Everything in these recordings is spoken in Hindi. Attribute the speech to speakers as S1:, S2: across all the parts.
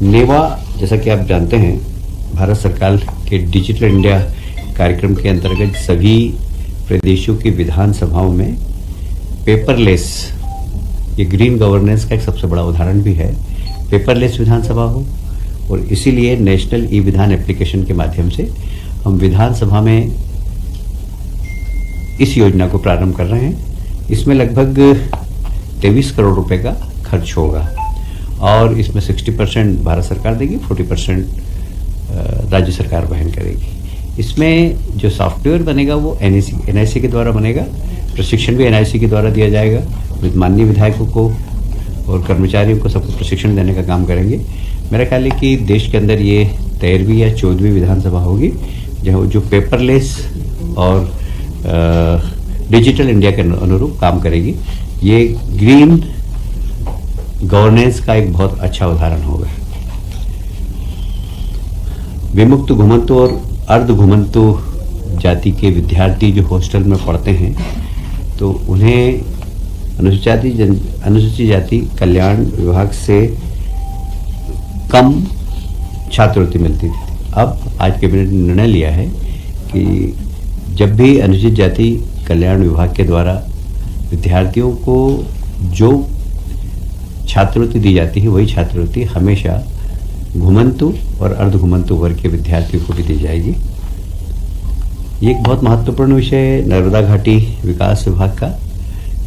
S1: नेवा, जैसा कि आप जानते हैं, भारत सरकार के डिजिटल इंडिया कार्यक्रम के अंतर्गत सभी प्रदेशों की विधानसभाओं में पेपरलेस, ये ग्रीन गवर्नेंस का एक सबसे बड़ा उदाहरण भी है, पेपरलेस विधानसभा हो। और इसीलिए नेशनल ई विधान एप्लीकेशन के माध्यम से हम विधानसभा में इस योजना को प्रारंभ कर रहे हैं। इसमें लगभग 23 करोड़ रुपए का खर्च होगा और इसमें 60% भारत सरकार देगी, 40% राज्य सरकार वहन करेगी। इसमें जो सॉफ्टवेयर बनेगा वो एनआईसी के द्वारा बनेगा, प्रशिक्षण भी एनआईसी के द्वारा दिया जाएगा। माननीय विधायकों को और कर्मचारियों को सबको प्रशिक्षण देने का काम करेंगे। मेरा ख्याल है कि देश के अंदर ये 13वीं या 14वीं विधानसभा होगी जो पेपरलेस और डिजिटल इंडिया के अनुरूप काम करेगी। ये ग्रीन गवर्नेंस का एक बहुत अच्छा उदाहरण होगा। विमुक्त घुमंतु और अर्ध घुमंतु जाति के विद्यार्थी जो हॉस्टल में पढ़ते हैं तो उन्हें अनुसूचित जाति कल्याण विभाग से कम छात्रवृत्ति मिलती थी। अब आज कैबिनेट ने निर्णय लिया है कि जब भी अनुसूचित जाति कल्याण विभाग के द्वारा विद्यार्थियों को जो छात्रवृत्ति दी जाती है वही छात्रवृत्ति हमेशा घुमंतु और अर्ध घुमंतु वर्ग के विद्यार्थियों को भी दी जाएगी। ये एक बहुत महत्वपूर्ण विषय है नर्मदा घाटी विकास विभाग का।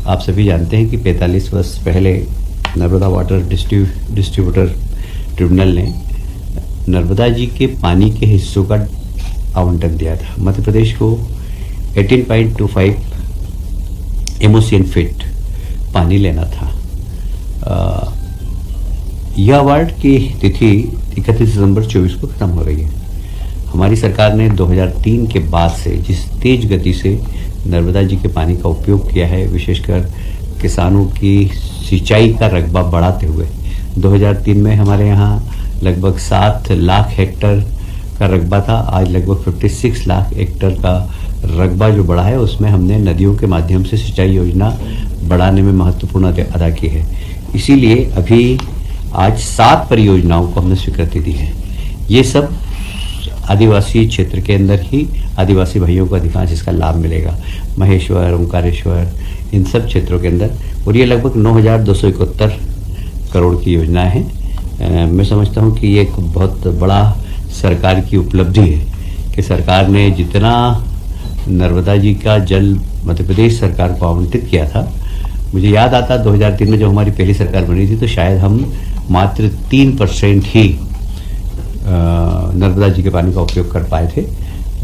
S1: आप सभी जानते हैं कि 45 वर्ष पहले नर्मदा वाटर डिस्ट्रीब्यूटर ट्रिब्यूनल ने नर्मदा जी के पानी के हिस्सों का आवंटन दिया था। मध्य प्रदेश को 18.25 एमओसीएन फीट पानी लेना था। यह अवार्ड की तिथि 31 दिसंबर 24 को खत्म हो रही है। हमारी सरकार ने 2003 के बाद से जिस तेज गति से नर्मदा जी के पानी का उपयोग किया है, विशेषकर किसानों की सिंचाई का रकबा बढ़ाते हुए, 2003 में हमारे यहाँ लगभग 7 लाख हेक्टेयर का रकबा था, आज लगभग 56 लाख हेक्टेयर का रकबा जो बढ़ा है उसमें हमने नदियों के माध्यम से सिंचाई योजना बढ़ाने में महत्वपूर्ण अदा की है। इसीलिए अभी आज 7 परियोजनाओं को हमने स्वीकृति दी है। ये सब आदिवासी क्षेत्र के अंदर ही आदिवासी भाइयों को अधिकांश इसका लाभ मिलेगा, महेश्वर, ओंकारेश्वर, इन सब क्षेत्रों के अंदर। और ये लगभग 9,271 करोड़ की योजना है। मैं समझता हूँ कि ये एक बहुत बड़ा सरकार की उपलब्धि है कि सरकार ने जितना नर्मदा जी का जल मध्य प्रदेश सरकार को आवंटित किया था, मुझे याद आता 2003 में जब हमारी पहली सरकार बनी थी तो शायद हम मात्र 3% ही नर्मदा जी के पानी का उपयोग कर पाए थे,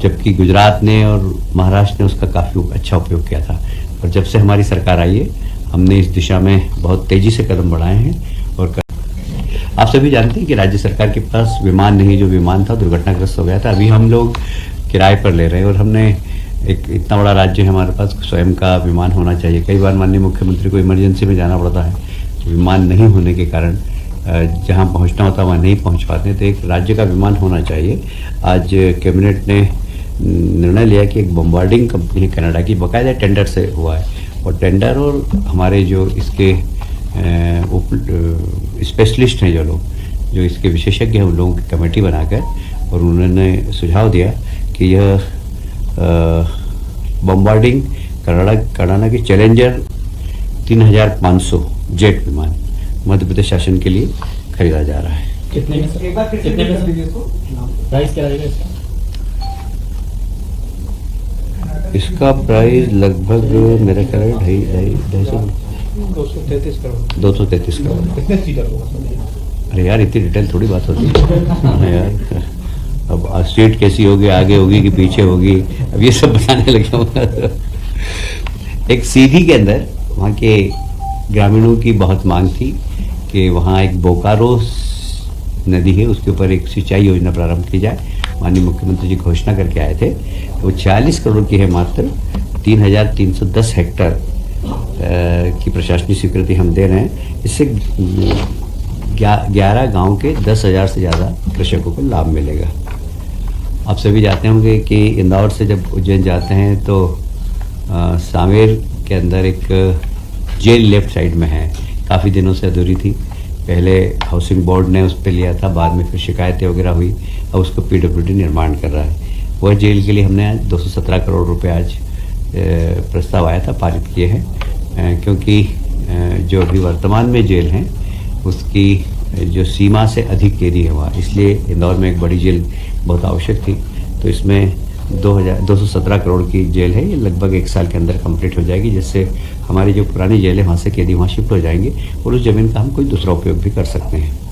S1: जबकि गुजरात ने और महाराष्ट्र ने उसका काफ़ी अच्छा उपयोग किया था। और जब से हमारी सरकार आई है हमने इस दिशा में बहुत तेज़ी से कदम बढ़ाए हैं। और आप सभी जानते हैं कि राज्य सरकार के पास विमान नहीं, जो विमान था दुर्घटनाग्रस्त हो गया था। अभी हम लोग किराए पर ले रहे हैं और हमने एक इतना बड़ा राज्य है, हमारे पास स्वयं का विमान होना चाहिए। कई बार माननीय मुख्यमंत्री को इमरजेंसी में जाना पड़ता है, विमान नहीं होने के कारण जहां पहुंचना होता वहां नहीं पहुंच पाते, तो एक राज्य का विमान होना चाहिए। आज कैबिनेट ने निर्णय लिया कि एक बम्बार्डिंग कंपनी है कनाडा की, बाकायदा टेंडर से हुआ है, और टेंडर और हमारे जो इसके स्पेशलिस्ट हैं, जो लोग जो इसके विशेषज्ञ हैं, उन लोगों की कमेटी बनाकर, और उन्होंने सुझाव दिया कि यह बम्बार्डिंग कनाडा की चैलेंजर 3500 जेट विमान मध्य प्रदेश शासन के लिए खरीदा जा रहा है।
S2: कितने में प्राइस क्या रहेगा
S1: इसका प्राइस लगभग मेरा ख्याल है 233 करोड़। अरे यार इतनी डिटेल थोड़ी बात होती है यार। अब सीट कैसी होगी, आगे होगी कि पीछे होगी, अब ये सब बताने लगे। एक सीधी के अंदर वहाँ के ग्रामीणों की बहुत मांग थी कि वहाँ एक बोकारो नदी है, उसके ऊपर एक सिंचाई योजना प्रारंभ की जाए। माननीय मुख्यमंत्री जी घोषणा करके आए थे, वो 40 करोड़ की है, मात्र 3,310 हेक्टेयर की प्रशासनिक स्वीकृति हम दे रहे हैं। इससे 11 गांव के 10,000 से ज़्यादा कृषकों को लाभ मिलेगा। आप सभी जानते होंगे कि इंदौर से जब उज्जैन जाते हैं तो सांवेर के अंदर एक जेल लेफ्ट साइड में है, काफ़ी दिनों से अधूरी थी, पहले हाउसिंग बोर्ड ने उस पर लिया था, बाद में फिर शिकायतें वगैरह हुई, अब उसको पीडब्ल्यूडी निर्माण कर रहा है। वह जेल के लिए हमने आज 217 करोड़ रुपए आज प्रस्ताव आया था, पारित किए हैं, क्योंकि जो अभी वर्तमान में जेल हैं उसकी जो सीमा से अधिक कैदी है वहाँ, इसलिए इंदौर में एक बड़ी जेल बहुत आवश्यक थी। तो इसमें 217 करोड़ की जेल है, ये लगभग 1 साल के अंदर कंप्लीट हो जाएगी, जिससे हमारी जो पुरानी जेल है वहाँ से कैदी वहाँ शिफ्ट हो जाएंगे और उस जमीन का हम कोई दूसरा उपयोग भी कर सकते हैं।